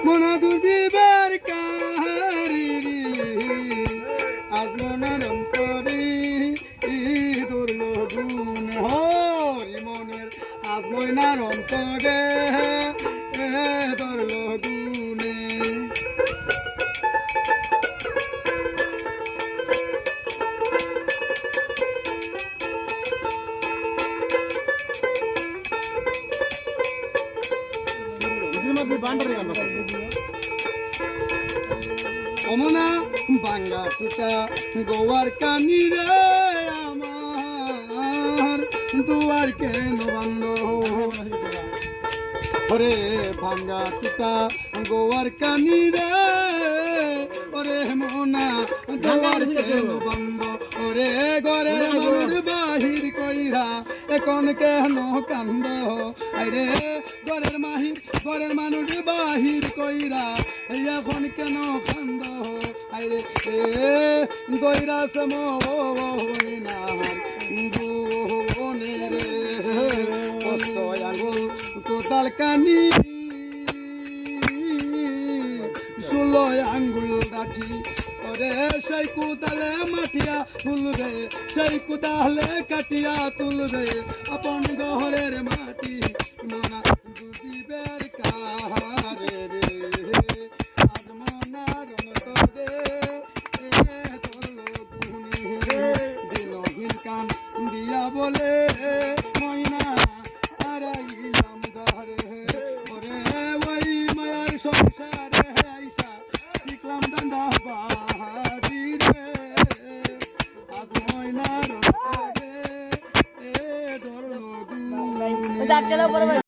মনা দুদিবার কাহারি আজ মনের অন্তরে তোর লগুন হরি মনের আজ ময়নার অন্তরে তোর লগুনে অমনা বাঙ্গা টুটা গোয়ার কানি রে আমার দুয়ার কেন বন্ধ ওরে ভাঙ্গা টুটা গোয়ার কানি রে ওরে মোনা দুয়ার কেন বন্ধ ওরে ঘরের মানুষ বাহির কইরা এখন কেন কান্দ আরে ঘরের মানুষ বাহির কইরা এখন কেন কান্দ আরে দইরা সমনার গুনে রে কষ্ট আঙ্গুল কোদাল কানি 16 আঙ্গুল লাঠি ওরে সেই কোদালে মাটিয়া তুলবে সেই কোদালে কাটিয়া তুলবে আপন ঘরের মাটি মনা দুদিবের কাহারে রে আজ মনার অন্তরে দিনহীন কান দিয়া বলে ময়না আরাইলাম ঘরে ওরে ওই মায়ার সংসারে আইসা শিখলাম দান্দা বাহারি রে আজ ময়নার অন্তরে ধরল